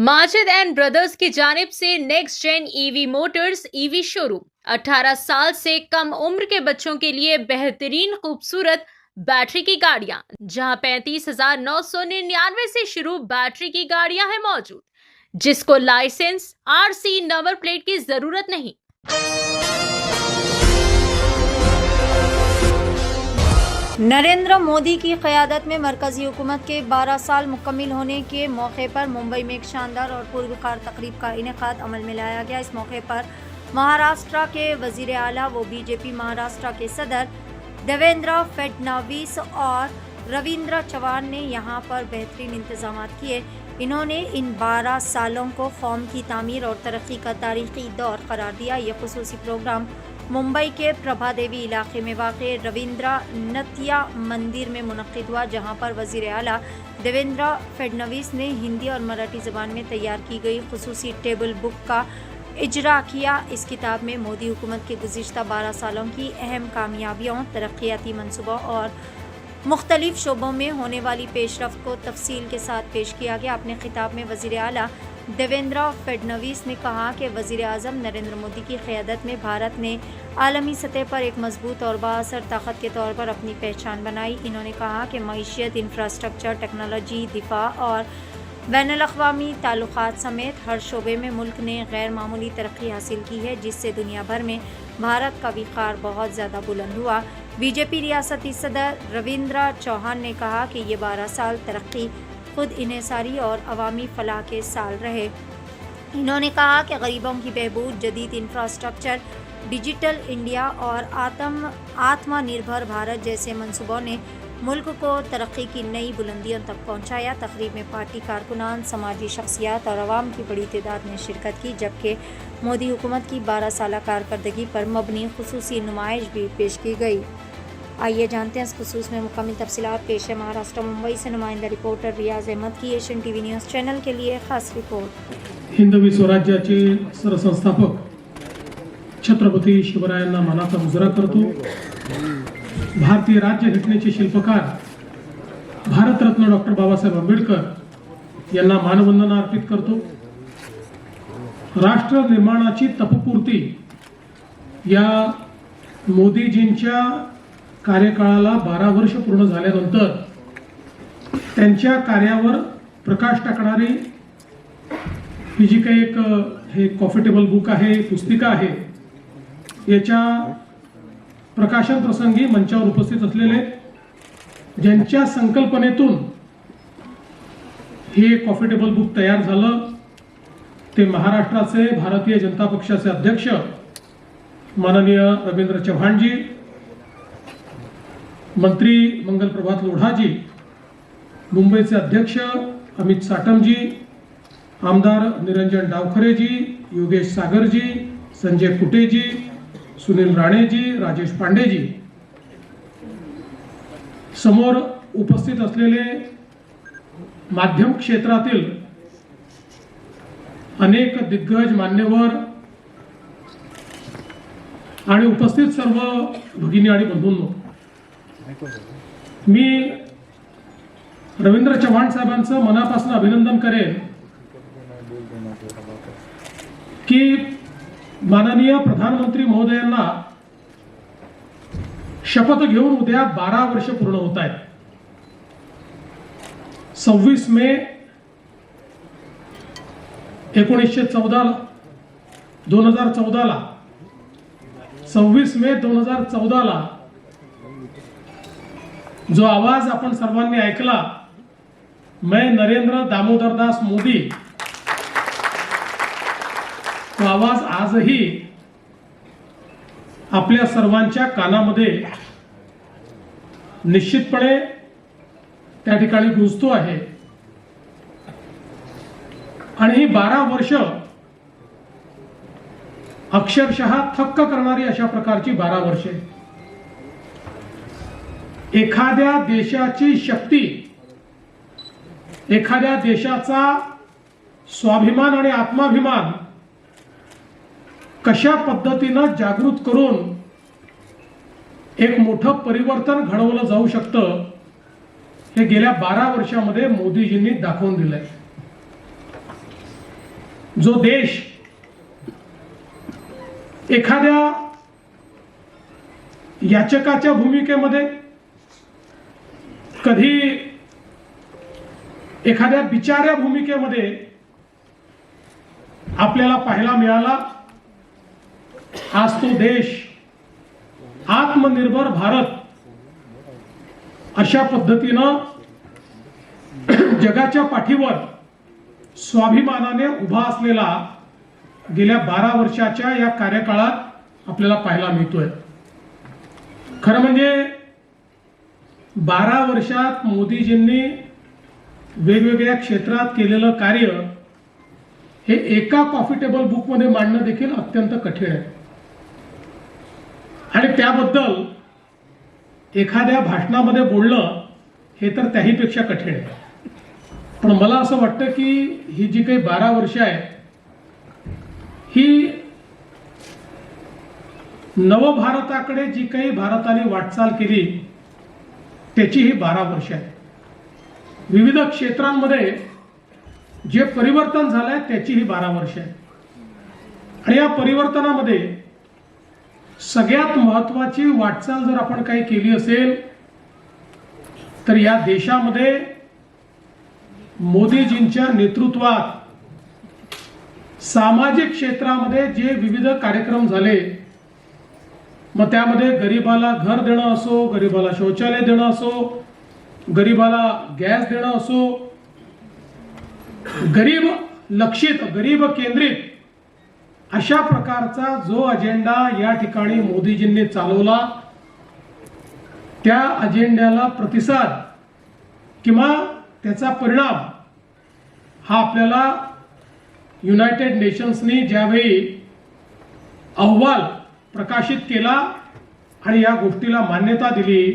Majid end brothers की जानिब से next gen EV motors EV showroom 18 साल से कम उम्र के बच्चों के लिए बेहतरीन खूबसूरत बैटरी की गाड़ियां, जहां 35,999 से शुरू बैटरी की गाड़ियां हैं मौजूद, जिसको लाइसेंस आरसी नंबर प्लेट की जरूरत नहीं। नरेंद्र मोदी की क़यादत में मरकज़ी हुकूमत के 12 साल मुकम्मिल होने के मौके पर मुंबई में एक शानदार और पुरवकार तकरीब का इनेकाद अमल में लाया गया। इस मौके पर महाराष्ट्र के वज़ीर आला व बीजेपी महाराष्ट्र के सदर देवेंद्र फडणवीस और रविंद्र चव्हाण ने यहाँ पर बेहतरीन इंतजाम किए। इन्होंने इन 12 सालों को कौम की तामीर और तरक्की का तारीख़ी दौर करार दिया। ये खुसूसी प्रोग्राम मुंबई के प्रभादेवी इलाके में वाक़े रविंद्र नत्या मंदिर में मुनक़्क़िद हुआ, जहां पर वज़ीर आला देवेंद्र फडणवीस ने हिंदी और मराठी ज़बान में तैयार की गई खुसूसी टेबल बुक का इजरा किया। इस किताब में मोदी हुकूमत के गुज़िश्ता 12 सालों की अहम कामयाबियों, तरक्याती मनसूबों और मुख्तलिफ शोबों में होने वाली पेशरफ्त को तफसील के साथ पेश किया गया। अपने खिताब में वज़ीर आला देवेंद्र फडणवीस ने कहा कि वज़ीर आज़म नरेंद्र मोदी की क़यादत में भारत ने आलमी सतह पर एक मजबूत और बाअसर ताकत के तौर पर अपनी पहचान बनाई। इन्होंने कहा कि मईशत, इंफ्रास्ट्रक्चर, टेक्नोलॉजी, दिफा और बैनुल-अक़वामी ताल्लुक़ात समेत हर शोबे में मुल्क ने गैर मामूली तरक्की हासिल की है, जिससे दुनिया भर में भारत का विक़ार बहुत ज़्यादा बुलंद हुआ। बीजेपी रियासती सदर रविंद्र चौहान ने कहा कि ये 12 साल तरक्की, खुद इन्हिसारी और अवामी फलाह के साल रहे। इन्होंने कहा कि गरीबों की बहबूद, जदीद इंफ्रास्ट्रक्चर, डिजिटल इंडिया और आत्मनिर्भर भारत जैसे मंसूबों ने मुल्क को तरक्की की नई बुलंदियों तक पहुंचाया। तकरीब में पार्टी कारकुनान, समाजी शख्सियात और आवाम की बड़ी तादाद ने शिरकत की, जबकि मोदी हुकूमत की 12 साल कारकर्दगी पर मबनी खुसूसी नुमाइश भी पेश की गई। आइए जानते हैं इस खुसूस में मुकम्मल तफसीलात। पेश है महाराष्ट्र मुंबई से नुमाइंदा रिपोर्टर रियाज अहमद की एशियन टीवी न्यूज़ चैनल के लिए खास रिपोर्ट। हिंदवी स्वराज्याचे सरसंस्थापक छत्रपती शिवरायांना मानाचा मुजरा करतो। भारतीय राज्य घटनेचे शिल्पकार भारतरत्न डॉक्टर बाबासाहेब आंबेडकर यांना मानवंदना अर्पित करतो। राष्ट्र निर्माणाची तपपूर्ती या मोदीजींच्या कार्यकाळाला 12 वर्ष पूर्ण झाल्यानंतर त्यांच्या कार्यावर प्रकाश टाकणारी ही जी काही एक हे कॉफी टेबल बुक आहे, पुस्तिका आहे, याच्या प्रकाशन प्रसंगी मंचावर उपस्थित असलेले ज्यांच्या संकल्पनेतून हे कॉफी टेबल बुक तयार झालं ते महाराष्ट्राचे भारतीय जनता पक्षाचे अध्यक्ष माननीय रविंद्र चव्हाणजी, मंत्री मंगल प्रभात लोढाजी, मुंबईचे अध्यक्ष अमित साटमजी, आमदार निरंजन डावखरेजी, योगेश सागरजी, संजय कुटेजी, सुनील राणेजी, राजेश पांडेजी, समोर उपस्थित असलेले माध्यम क्षेत्रातील अनेक दिग्गज मान्यवर आणि उपस्थित सर्व भगिनी आणि बंधूंनो, मी रवींद्र चव्हाण साहेबांचं मनापासून अभिनंदन करेन की माननीय प्रधानमंत्री महोदयांना शपथ घेऊन उद्या 12 वर्ष पूर्ण होत आहेत। 26 मे 1914 2014 ला 26 मे 2014 ला जो आवाज आपण सर्वांनी ऐकला, मैं नरेंद्र दामोदर दास मोदी, तो आवाज आजही आपल्या सर्वांच्या कानामध्ये निश्चितपणे त्या ठिकाणी गुंजतो आहे। आणि ही 12 वर्ष अक्षरशः थक्क करणारी अशा प्रकारची 12 वर्षे। एखाद्या देशाची शक्ती, एखाद्या देशाचा स्वाभिमान आणि आत्माभिमान कशा पद्धतीने जागृत करून एक मोठं परिवर्तन घडवलं जाऊ शकतं, हे गेल्या 12 वर्षांमध्ये मोदीजींनी दाखवून दिलंय। जो देश एखाद्या याचकाच्या भूमिकेमध्ये, कधी एखाद्या बिचाऱ्या भूमिकेमध्ये आपल्याला पाहायला मिळाला, आज तो देश आत्मनिर्भर भारत अशा पद्धतीनं जगाच्या पाठीवर स्वाभिमानाने उभा असलेला गेल्या 12 वर्षाच्या या कार्यकाळात आपल्याला पाहायला मिळतोय. खरं म्हणजे 12 वर्षात मोदीजींनी वेगवेगळ्या क्षेत्रात केलेलं कार्य हे एका कॉफी टेबल बुक मध्ये मांडणं देखील अत्यंत कठीण आहे आणि त्याबद्दल एखाद्या भाषणामध्ये बोलणं हे तर त्याहीपेक्षा कठीण आहे. पण मला असं वाटतं की ही जी काही 12 वर्ष आहे ही नवभारताकडे जी काही भारताने वाटचाल केली त्याची ही 12 वर्ष आहे. विविध क्षेत्रांमध्ये जे परिवर्तन झालंय त्याची ही 12 वर्ष आहे आणि या परिवर्तनामध्ये सगळ्यात महत्त्वाची वाटचाल जर आपण काही केली असेल तर या देशामध्ये मोदीजींच्या नेतृत्वात सामाजिक क्षेत्रामध्ये जे विविध कार्यक्रम झाले, मग त्यामध्ये गरीबाला घर देणं असो, गरीबाला शौचालय देणं असो, गरीबाला गॅस देणं असो, गरीब लक्षित, गरीब केंद्रित अशा प्रकारचा जो अजेंडा या ठिकाणी मोदीजींनी चालवला, त्या अजेंड्याला प्रतिसाद किंवा त्याचा परिणाम हा आपल्याला युनायटेड नेशन्सनी ज्यावेळी अहवाल प्रकाशित केला आणि या गोष्टीला मान्यता दिली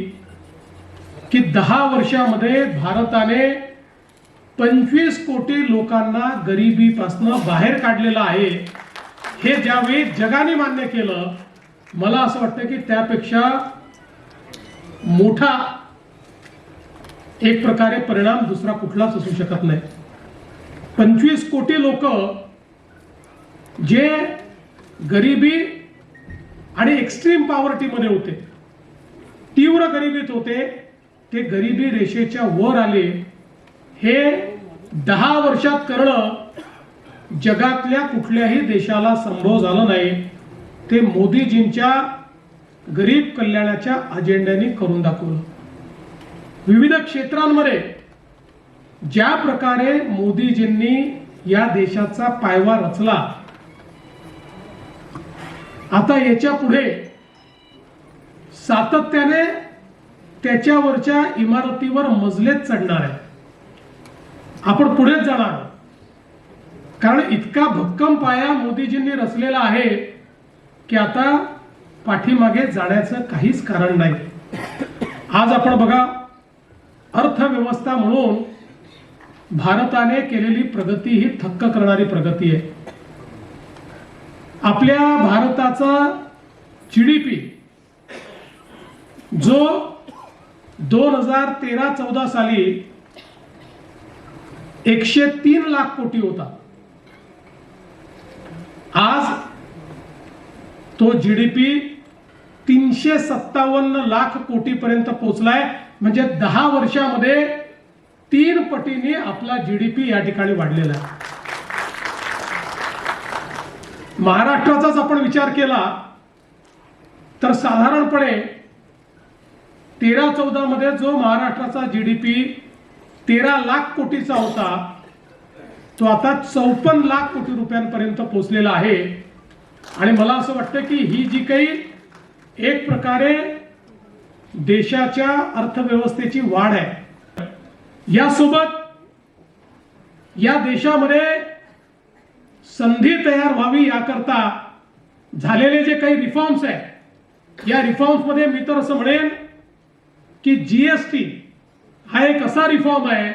की 10 वर्षामध्ये भारताने 25 कोटी लोकांना गरिबीपासून बाहेर काढलेलं आहे, हे ज्यावेळी जगाने मान्य केलं, मला असं वाटतं की त्यापेक्षा मोठा एक प्रकारे परिणाम दुसरा कुठलाच असू शकत नाही. 25 कोटी लोक जे गरिबी आणि एक्स्ट्रीम पॉवर्टीमध्ये होते, तीव्र गरिबीत होते, ते गरिबी रेषेच्या वर आले. हे 10 वर्षात करणं जगातल्या कुठल्याही देशाला संभव झालं नाही. ते मोदीजींच्या गरीब कल्याणाच्या अजेंड्याने करून दाखवलं. विविध क्षेत्रांमध्ये ज्या प्रकारे मोदीजींनी या देशाचा पायवा रचला, आता याच्या पुढे सातत्याने त्याच्यावरच्या इमारतीवर मजलेच चढणार आहे. आपण पुढेच जाणार, कारण इतका भक्कम पाया मोदीजींनी रचलेला आहे की आता पाठीमागे जाण्याचं काहीच कारण नाही. आज आपण बघा, अर्थव्यवस्था म्हणून भारताने केलेली प्रगती ही थक्क करणारी प्रगती आहे. आपल्या भारताचा GDP जो 2013-14 साली 103 लाख कोटी होता, आज तो GDP 357 लाख कोटी पर्यंत पोहोचलाय. म्हणजे 10 वर्षामध्ये 3 पटीने आपला GDP या ठिकाणी वाढलेला आहे. महाराष्ट्राचाच आपण विचार केला तर साधारणपणे 13-14 मध्ये जो महाराष्ट्राचा GDP 13 लाख कोटीचा होता, तो आता 54 लाख कोटी रुपयांपर्यंत पोहोचलेला आहे. आणि मला असं वाटतं की ही जी काही एक प्रकारे देशाच्या अर्थव्यवस्थेची वाढ आहे, यासोबत या देशामध्ये संधी तयार व्हावी याकरता झालेले जे काही रिफॉर्म्स आहेत, या रिफॉर्म्स मध्ये मी तर असं म्हणेन की GST हा एक असा रिफॉर्म आहे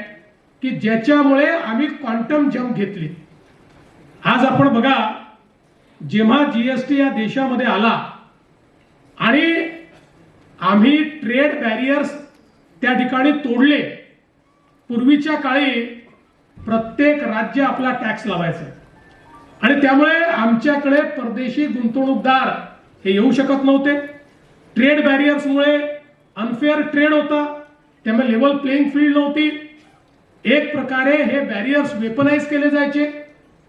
की ज्याच्यामुळे आम्ही क्वांटम जंप घेतली. आज आपण बघा, जेव्हा GST या देशामध्ये आला आणि आम्ही ट्रेड बॅरियर्स त्या ठिकाणी तोडले. पूर्वीच्या काळी प्रत्येक राज्य आपला टॅक्स लावायचं, आणि त्यामुळे आमच्याकडे परदेशी गुंतवणूकदार हे येऊ शकत नव्हते. ट्रेड बॅरियर्समुळे अनफेअर ट्रेड होता, त्यामुळे लेवल प्लेइंग फील्ड नव्हती. एक प्रकारे हे बॅरियर्स वेपनाइज केले जायचे,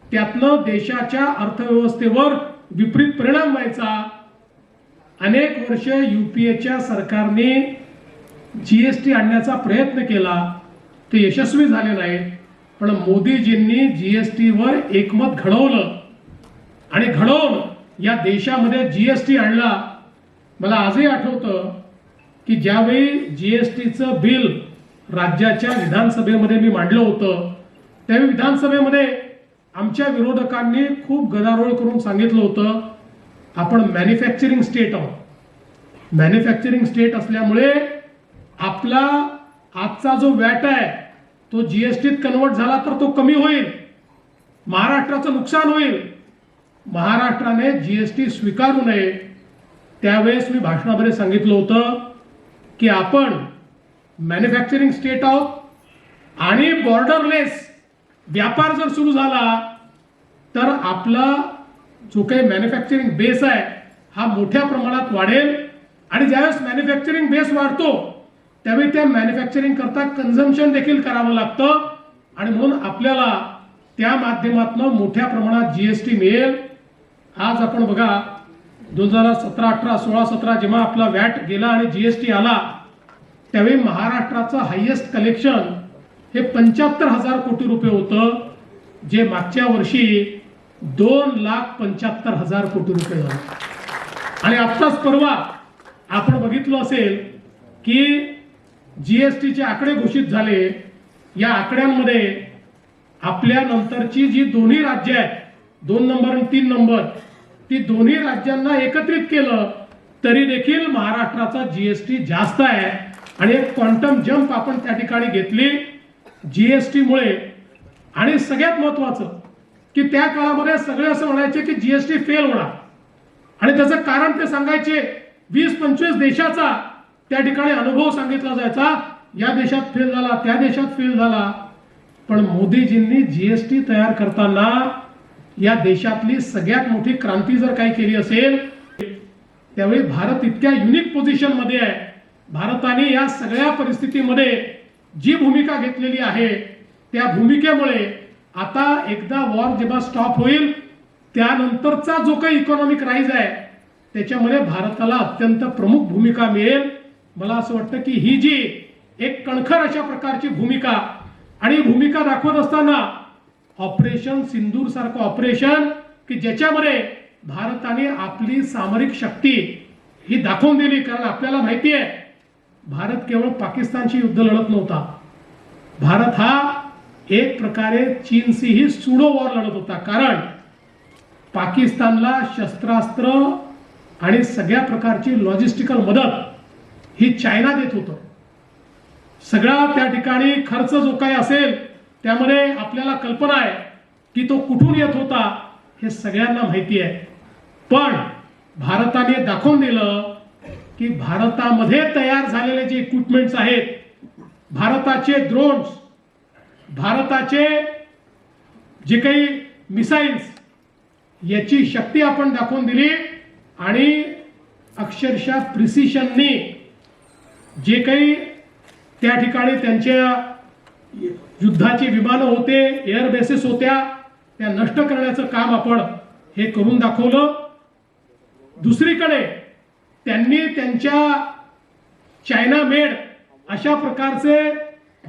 त्यातनं देशाच्या अर्थव्यवस्थेवर विपरीत परिणाम व्हायचा. अनेक वर्ष युपीएच्या सरकारने जीएसटी आणण्याचा प्रयत्न केला, ते यशस्वी झाले नाही. पण मोदीजींनी जीएसटीवर एकमत घडवलं आणि घडवून या देशामध्ये जीएसटी आणला. मला आजही आठवतं की ज्यावेळी जीएसटीचं बिल राज्याच्या विधानसभेमध्ये मी मांडलं होतं, त्यावेळी विधानसभेमध्ये आमच्या विरोधकांनी खूप गदारोळ करून सांगितलं होतं, आपण मॅन्युफॅक्चरिंग स्टेट आहोत. मॅन्युफॅक्चरिंग स्टेट असल्यामुळे आपला आजचा जो वॅट आहे तो जीएसटीत कन्वर्ट झाला तर तो कमी होईल, महाराष्ट्राचं नुकसान होईल. महाराष्ट्राने जीएसटी स्वीकारू नये. त्यावेळेस मी भाषणामध्ये सांगितलं होतं की आपण मॅन्युफॅक्चरिंग स्टेट आहोत आणि बॉर्डरलेस व्यापार जर सुरू झाला तर आपला जो काही मॅन्युफॅक्चरिंग बेस आहे हा मोठ्या प्रमाणात वाढेल. आणि ज्यावेळेस मॅन्युफॅक्चरिंग बेस वाढतो त्यावेळी त्या मॅन्युफॅक्चरिंग करता कन्झम्पशन देखील करावं लागतं आणि म्हणून आपल्याला त्या माध्यमातून मोठ्या प्रमाणात जीएसटी मिळेल. आज आपण बघा 2017, 18, 16, 17 जेव्हा आपला वॅट गेला आणि जीएसटी आला त्यावेळी महाराष्ट्राचं हायेस्ट कलेक्शन हे 75,000 कोटी रुपये होतं, जे मागच्या वर्षी 2,75,000 कोटी रुपये झालं. आणि आत्ताच परवा आपण बघितलं असेल की जीएसटीचे आकडे घोषित झाले. या आकड्यांमध्ये आपल्या नंतरची जी दोन्ही राज्य आहेत, 2 नंबर आणि 3 नंबर, ती दोन्ही राज्यांना एकत्रित केलं तरी देखील महाराष्ट्राचा जीएसटी जास्त आहे. आणि एक क्वांटम जंप आपण त्या ठिकाणी घेतली जीएसटी मुळे. आणि सगळ्यात महत्वाचं की त्या काळामध्ये सगळे असं म्हणायचे की जीएसटी फेल होणार आणि त्याचं कारण ते सांगायचे. 20-25 देशाचा त्या ठिकाणी अनुभव सांगितला जायचा, या देशात फेल झाला, त्या देशात फेल झाला. पण मोदीजींनी जीएसटी तयार करताना या देशातली सगळ्यात मोठी क्रांती जर काही केली असेल त्यावेळी भारत इतक्या युनिक पोझिशन मध्ये आहे. भारताने या सगळ्या परिस्थितीमध्ये जी भूमिका घेतलेली आहे त्या भूमिकेमुळे आता एकदा वॉर जेव्हा स्टॉप होईल त्यानंतरचा जो काही इकॉनॉमिक राईज आहे त्याच्यामध्ये भारताला अत्यंत प्रमुख भूमिका मिळेल. मला असं वाटतं की ही जी एक कणखर अशा प्रकारची भूमिका आणि भूमिका दाखवत असताना ऑपरेशन सिंदूर सारखं ऑपरेशन की ज्याच्यामध्ये भारताने आपली सामरिक शक्ती ही दाखवून दिली. कारण आपल्याला माहिती आहे भारत केवळ पाकिस्तानशी युद्ध लढत नव्हता, भारत हा एक प्रकारे चीनशीही सुडो वॉर लढत होता. कारण पाकिस्तानला शस्त्रास्त्र आणि सगळ्या प्रकारची लॉजिस्टिकल मदत ही चायना देत होतं. सगळा त्या ठिकाणी खर्च जो काही असेल त्यामध्ये आपल्याला कल्पना आहे की तो कुठून येत होता हे सगळ्यांना माहिती आहे. पण भारताने दाखवून दिलं की भारतामध्ये तयार झालेले जे इक्विपमेंट्स आहेत, भारताचे ड्रोन्स, भारताचे जे काही मिसाईल्स, याची शक्ती आपण दाखवून दिली. आणि अक्षरशः प्रिसिशननी जे काही त्या ठिकाणी त्यांच्या युद्धाची विमानं होते, एअर बेसेस होत्या, त्या नष्ट करण्याचं काम आपण हे करून दाखवलं. दुसरीकडे त्यांनी त्यांच्या चायना मेड अशा प्रकारचे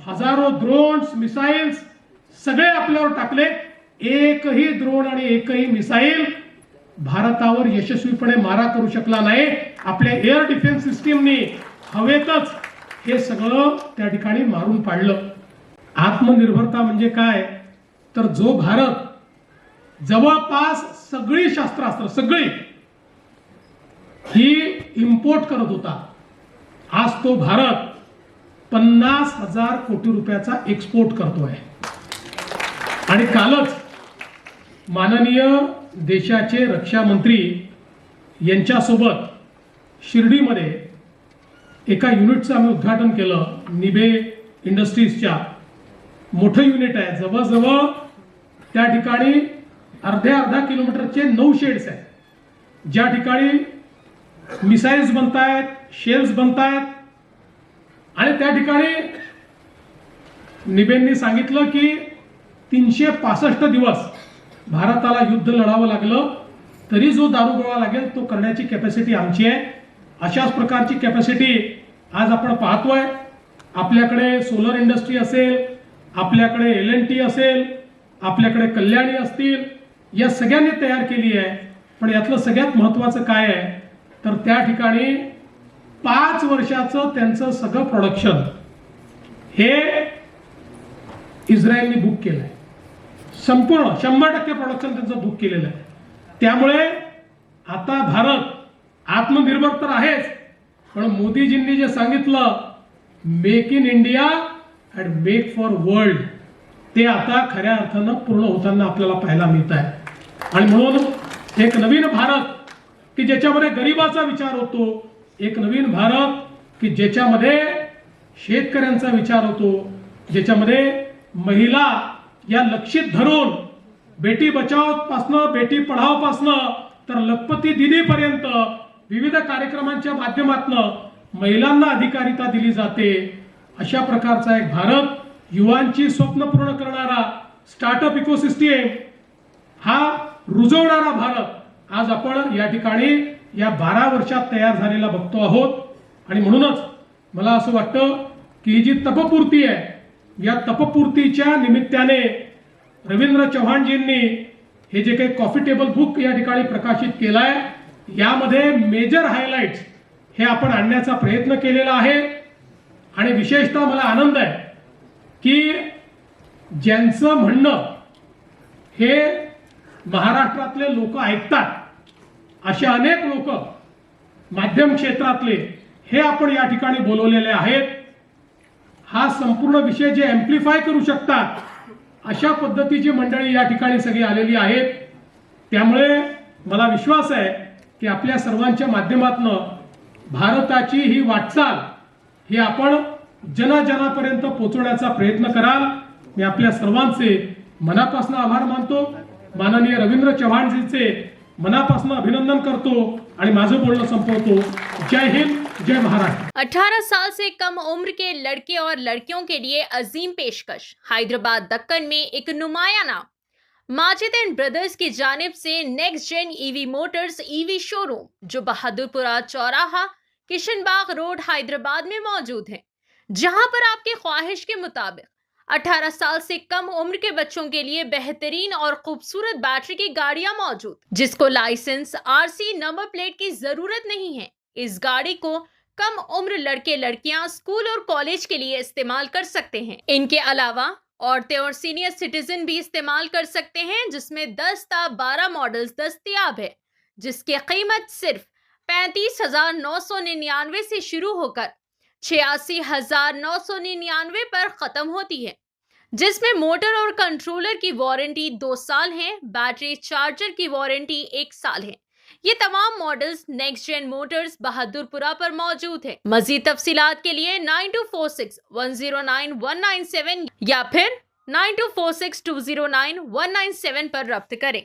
हजारो ड्रोन्स, मिसाईल्स सगळे आपल्यावर टाकले. एकही ड्रोन आणि एकही मिसाईल भारतावर यशस्वीपणे मारा करू शकला नाही. आपल्या एअर डिफेन्स सिस्टीमनी हवेतच हे सगळं त्या ठिकाणी मारून पाडलं. आत्मनिर्भरता म्हणजे काय तर जो भारत जवळपास सगळी शस्त्रास्त्र सगळी ही इम्पोर्ट करत होता, आज तो भारत 50,000 कोटी रुपयाचा एक्सपोर्ट करतोय. आणि कालच माननीय देशाचे रक्षा मंत्री यांच्यासोबत शिर्डीमध्ये एका युनिटचं आम्ही उद्घाटन केलं. निबे इंडस्ट्रीजच्या मोठं युनिट आहे, जवळजवळ त्या ठिकाणी अर्ध्या किलोमीटरचे 9 शेड्स आहेत ज्या ठिकाणी मिसाईल्स बनतायत, शेल्स बनतायत. आणि त्या ठिकाणी निबेंनी सांगितलं की 365 दिवस भारताला युद्ध लढावं लागलं तरी जो दारुगोळा लागेल तो करण्याची कॅपॅसिटी आमची आहे. अशाच प्रकारची कॅपॅसिटी आज आपण पाहतोय. आपल्याकडे सोलर इंडस्ट्री असेल, आपल्याकडे L&T असेल, आपल्याकडे कल्याणी असतील, या सगळ्यांनी तयार केली आहे. पण यातलं सगळ्यात महत्त्वाचं काय आहे तर त्या ठिकाणी 5 वर्षाचं त्यांचं सगळं प्रोडक्शन हे इस्रायलने बुक केलं आहे. संपूर्ण 100% प्रोडक्शन त्यांचं बुक केलेलं आहे. त्यामुळे आता भारत आत्मनिर्भर तर आहेच, पण मोदीजींनी जे सांगितलं make in India and make for world, ते आता खऱ्या अर्थानं पूर्ण होताना आपल्याला पाहायला मिळत आहे. आणि म्हणून एक नवीन भारत की ज्याच्यामध्ये गरिबाचा विचार होतो, एक नवीन भारत की ज्याच्यामध्ये शेतकऱ्यांचा विचार होतो, ज्याच्यामध्ये महिला या लक्षित धरून बेटी बचाव पासनं बेटी पढाव पासनं तर लखपती दिदीपर्यंत विविध कार्यक्रमांच्या माध्यमातून महिलांना अधिकारिता दिली जाते. अशा प्रकारचा एक भारत, युवांची स्वप्न पूर्ण करणारा, स्टार्टअप इकोसिस्टीम हा रुजवणारा भारत आज आपण या ठिकाणी या 12 वर्षात तयार झालेला बघतो आहोत. आणि म्हणूनच मला असं वाटतं की ही जी तपपूर्ती आहे, या तपपूर्तीच्या निमित्ताने रवींद्र चव्हाणजींनी हे जे काही कॉफी टेबल बुक या ठिकाणी प्रकाशित केलाय, यामध्ये मेजर हायलाइट्स हे आपण आणण्याचा प्रयत्न केलेला आहे. आणि विशेषतः मला आनंद आहे की ज्यांचं म्हणणं हे महाराष्ट्रातले लोक ऐकतात, असे अनेक लोक माध्यम क्षेत्रातले हे आपण या ठिकाणी बोलवलेले आहेत. हा संपूर्ण विषय जे एम्प्लिफाय करू शकतात अशा पद्धतीची मंडळी या ठिकाणी सगळी आलेली आहेत. त्यामुळे मला विश्वास आहे की आपल्या सर्वांच्या माध्यमातून भारताची ही वाटचाल ही आपण जनाजनापर्यंत पोहोचवण्याचा प्रयत्न कराल. मी आपल्या सर्वांचे मनापासून आभार मानतो. माननीय रवींद्र चव्हाणजींचे मनापासून अभिनंदन करतो आणि माझं बोलणं संपवतो. जय हिंद, जय महाराष्ट्र. 18 साल से कम उम्र के लड़के और लड़कियों के लिए अजीम पेशकश. हैदराबाद दक्कन में एक नुमाया नाम माजिद एंड ब्रदर्स की जानिब से next gen EV motors EV showroom जो बहादुरपुरा चौराहा किशनबाग रोड हैदराबाद में मौजूद है, जहां पर आपकी ख्वाहिश के मुताबिक 18 साल से कम उम्र के बच्चों के लिए बेहतरीन और खूबसूरत बैटरी की गाड़ियां मौजूद, जिसको लाइसेंस, RC, नंबर प्लेट की जरूरत नहीं है. इस गाड़ी को कम उम्र लड़के लड़कियां स्कूल और कॉलेज के लिए इस्तेमाल कर सकते हैं. इनके अलावा औरतें और सीनियर सिटीजन भी इस्तेमाल कर सकते हैं, जिसमें 10 ता 12 मॉडल्स दस्तयाब है, जिसकी कीमत सिर्फ 35,999 से शुरू होकर 86,999 पर खत्म होती है, जिसमें मोटर और कंट्रोलर की वारंटी 2 साल है, बैटरी चार्जर की वारंटी 1 साल है. ये तमाम models next gen motors Bahadurpura पर मौजूद है. मजीद तफसीलात के लिए 9246109197 या फिर 9246209197 पर रब्त करें.